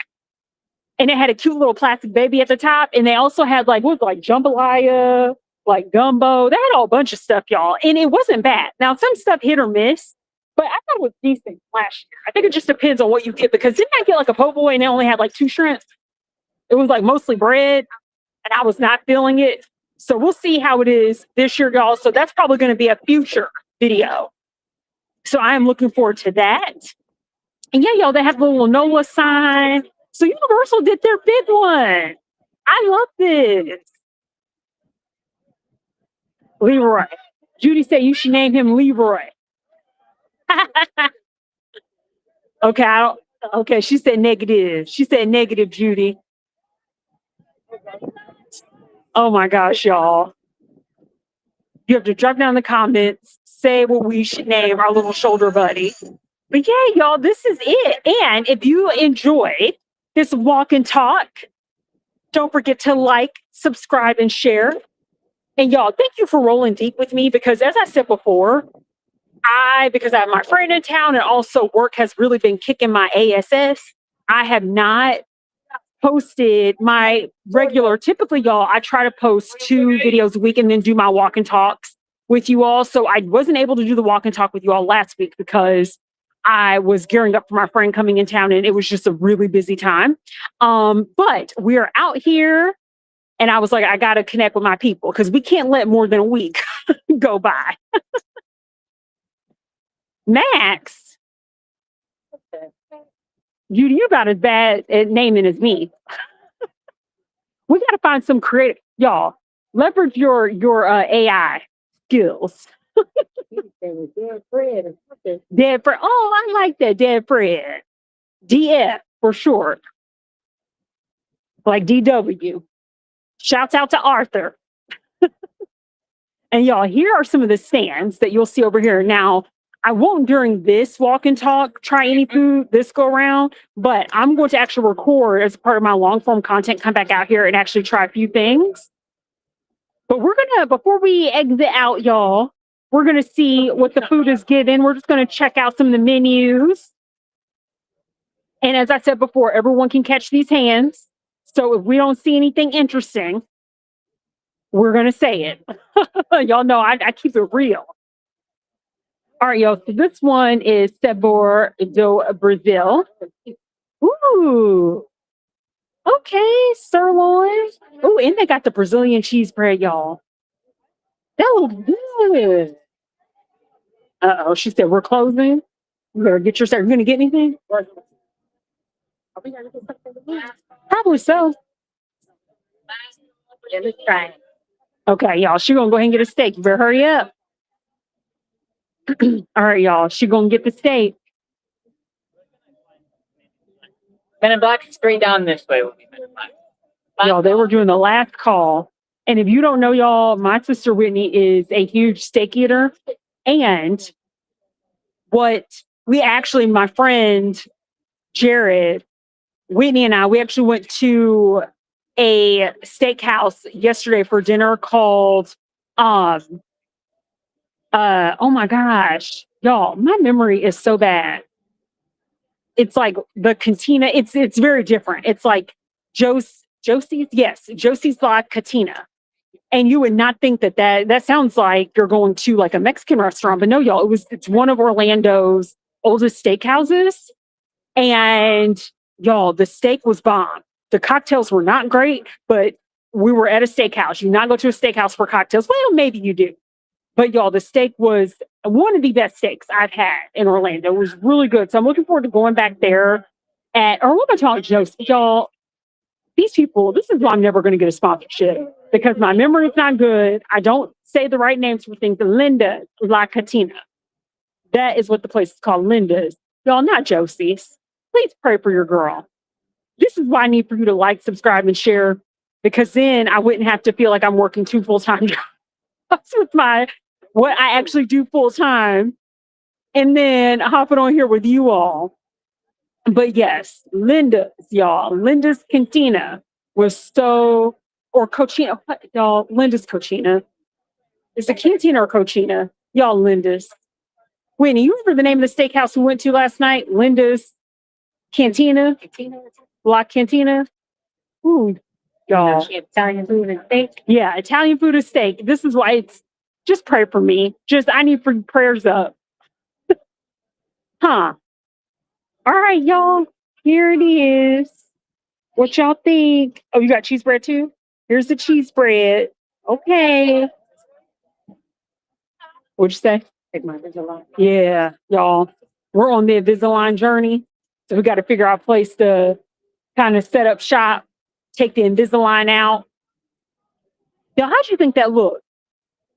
And it had a cute little plastic baby at the top. And they also had like jambalaya, like gumbo. They had a whole bunch of stuff, y'all. And it wasn't bad. Now, some stuff hit or miss, But I thought it was decent last year. I think it just depends on what you get because didn't I get like a po' boy and they only had like 2 shrimps? It was like mostly bread and I was not feeling it. So we'll see how it is this year, y'all. So that's probably going to be a future video. So I am looking forward to that. And yeah, y'all, they have the little NOLA sign. So Universal did their big one. I love this. Leroy. Judy said you should name him Leroy. Okay, okay, she said negative. She said negative, Judy. Oh my gosh, y'all. You have to drop down in the comments, say what we should name our little shoulder buddy. But yeah, y'all, this is it. And if you enjoyed this walk and talk, don't forget to like, subscribe, and share. And y'all, thank you for rolling deep with me because as I said before, because I have my friend in town and also work has really been kicking my ass. I have not posted my regular, typically y'all, I try to post 2 videos a week and then do my walk and talks with you all. So I wasn't able to do the walk and talk with you all last week because I was gearing up for my friend coming in town and it was just a really busy time. But we're out here and I was like, I got to connect with my people because we can't let more than a week go by. Max, Judy, you're about as bad at naming as me. We got to find some creative, y'all. Leverage your AI skills. Dead Fred. Dead Fred. Oh, I like that. Dead Fred. DF for short. Like DW. Shouts out to Arthur. And y'all, here are some of the stands that you'll see over here. Now, I won't during this walk and talk try any food this go around, but I'm going to actually record as part of my long form content, come back out here and actually try a few things. But we're gonna, before we exit out, y'all, we're gonna see what the food is given. We're just gonna check out some of the menus. And as I said before, everyone can catch these hands. So if we don't see anything interesting, we're gonna say it. Y'all know I keep it real. All right, y'all. So this one is Sabor do Brazil. Ooh. Okay, sirloin. Oh, and they got the Brazilian cheese bread, y'all. That looks good. Uh-oh, she said we're closing. You better get your. You're gonna get anything? Probably so. Yeah, let's try it. Okay, y'all. She gonna go ahead and get a steak. You better hurry up. All right, y'all. She gonna get the steak. Men in Black, straight down this way will be Men in Black. Y'all, they were doing the last call. And if you don't know, y'all, my sister Whitney is a huge steak eater. And my friend Jared, Whitney and I, we actually went to a steakhouse yesterday for dinner called, oh my gosh, y'all, my memory is so bad. It's like the cantina. It's very different. It's like Josie's, yes, Josie's La Cantina. And you would not think that sounds like you're going to like a Mexican restaurant, but no, y'all, it's one of Orlando's oldest steakhouses. And y'all, the steak was bomb. The cocktails were not great, but we were at a steakhouse. You not go to a steakhouse for cocktails. Well, maybe you do. But y'all, the steak was one of the best steaks I've had in Orlando. It was really good. So I'm looking forward to going back there or what am I talking, Josie? Y'all, these people, this is why I'm never going to get a sponsorship because my memory is not good. I don't say the right names for things. Linda La Cantina. That is what the place is called, Linda's. Y'all, not Josie's. Please pray for your girl. This is why I need for you to like, subscribe, and share because then I wouldn't have to feel like I'm working 2 full-time jobs with what I actually do full-time and then hopping on here with you all. But yes, Linda's, y'all. Linda's Cantina was or Cochina, y'all. Linda's Cochina. Is it Cantina or Cochina? Y'all, Linda's. Winnie, you remember the name of the steakhouse we went to last night? Linda's Cantina? La Cantina? Ooh, y'all. Italian food and steak? Yeah, Italian food and steak. This is why just pray for me. I need for prayers up. Huh. All right, y'all. Here it is. What y'all think? Oh, you got cheese bread too? Here's the cheese bread. Okay. What'd you say? Take my Invisalign. Yeah, y'all. We're on the Invisalign journey. So we got to figure out a place to kind of set up shop, take the Invisalign out. Now, how'd you think that looked?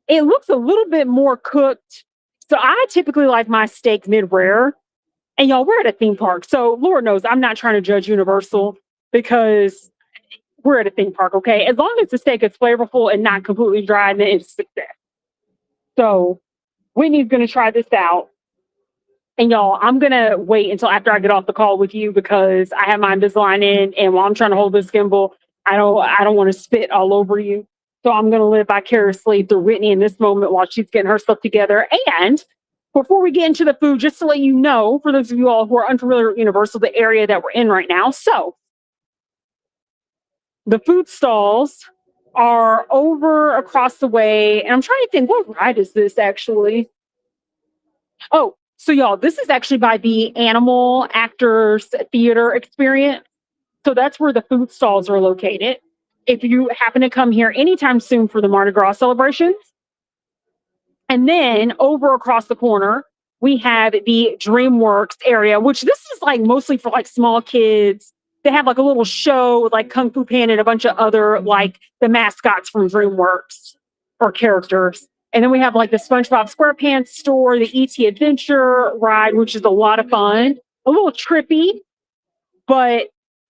It looks a little bit more cooked. So I typically like my steak mid-rare. And y'all, we're at a theme park. So Lord knows I'm not trying to judge Universal because we're at a theme park, okay? As long as the steak is flavorful and not completely dry, then it's a success. So Whitney's going to try this out. And y'all, I'm going to wait until after I get off the call with you because I have my Invisalign in. And while I'm trying to hold this gimbal, I don't want to spit all over you. So I'm going to live vicariously through Whitney in this moment while she's getting her stuff together. And before we get into the food, just to let you know, for those of you all who are unfamiliar with Universal, the area that we're in right now. So the food stalls are over across the way. And I'm trying to think, what ride is this actually? Oh, so y'all, this is actually by the Animal Actors Theater Experience. So that's where the food stalls are located. If you happen to come here anytime soon for the Mardi Gras celebrations. And then over across the corner, we have the DreamWorks area, which this is like mostly for like small kids. They have like a little show with like Kung Fu Panda and a bunch of other like the mascots from DreamWorks or characters. And then we have like the SpongeBob SquarePants store, the ET Adventure ride, which is a lot of fun, a little trippy, but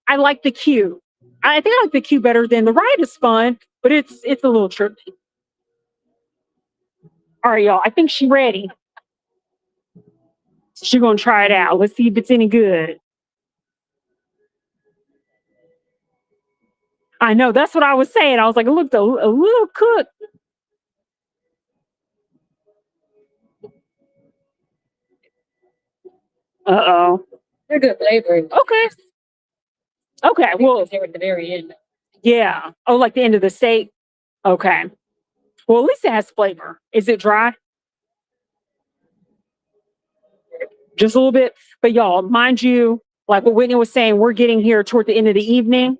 I like the queue. I think I like the queue better than the ride is fun, but it's a little trippy. All right, y'all. I think she's ready. She's gonna try it out. Let's see if it's any good. I know that's what I was saying. I was like, it looked a little cooked. Uh-oh. They're good flavors. Okay. Okay. Well, They were at the very end. yeah. Oh, like the end of the steak. Okay. Well, at least it has flavor. Is it dry? Just a little bit. But y'all, mind you, like what Whitney was saying, we're getting here toward the end of the evening.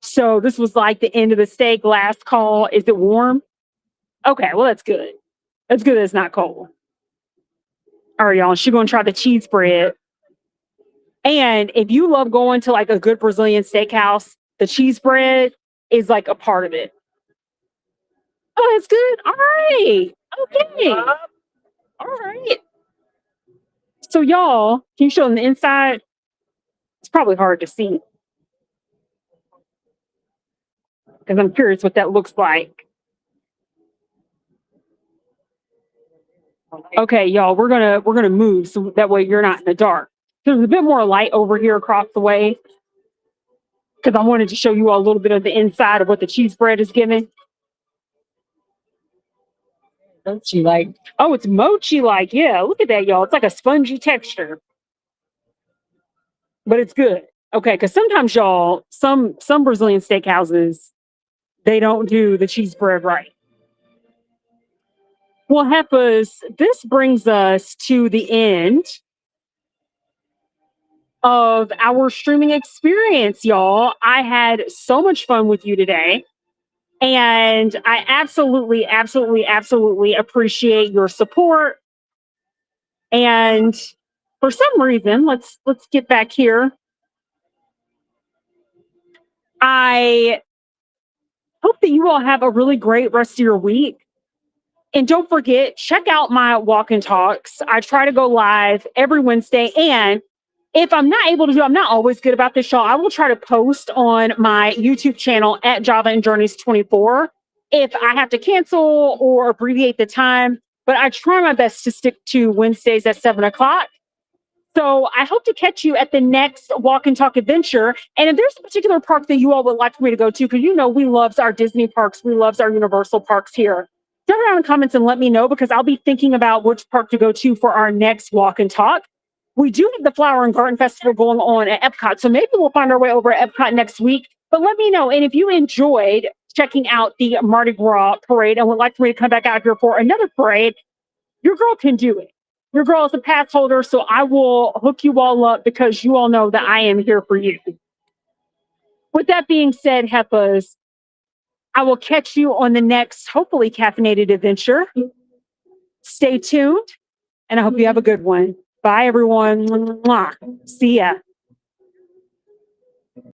So this was like the end of the steak, last call. Is it warm? Okay, well, that's good. That's good that it's not cold. All right, y'all. She's gonna try the cheese bread. And if you love going to like a good Brazilian steakhouse, the cheese bread is like a part of it. Oh, that's good. All right. Okay. All right. So y'all, can you show them the inside? It's probably hard to see because I'm curious what that looks like. Okay, y'all, we're gonna move so that way you're not in the dark. There's a bit more light over here across the way because I wanted to show you all a little bit of the inside of what the cheese bread is giving. Mochi like. Oh, it's mochi like. Yeah, look at that, y'all. It's like a spongy texture. But it's good. Okay, because sometimes y'all, some Brazilian steakhouses, they don't do the cheese bread right. Well, Heffas, this brings us to the end of our streaming experience, y'all. I had so much fun with you today. And I absolutely, absolutely, absolutely appreciate your support. And for some reason, let's get back here. I hope that you all have a really great rest of your week. And don't forget, check out my walk and talks. I try to go live every Wednesday. And if I'm not able to do, I'm not always good about this, y'all. I will try to post on my YouTube channel at Java and Journeys 24 if I have to cancel or abbreviate the time. But I try my best to stick to Wednesdays at 7 o'clock. So I hope to catch you at the next Walk and Talk adventure. And if there's a particular park that you all would like for me to go to, because you know we loves our Disney parks, we loves our Universal parks here. Drop it down in the comments and let me know because I'll be thinking about which park to go to for our next Walk and Talk. We do have the Flower and Garden Festival going on at Epcot, so maybe we'll find our way over at Epcot next week. But let me know. And if you enjoyed checking out the Mardi Gras parade and would like for me to come back out here for another parade, your girl can do it. Your girl is a pass holder, so I will hook you all up because you all know that I am here for you. With that being said, Heffas, I will catch you on the next, hopefully, caffeinated adventure. Stay tuned, and I hope you have a good one. Bye, everyone. Mwah. See ya.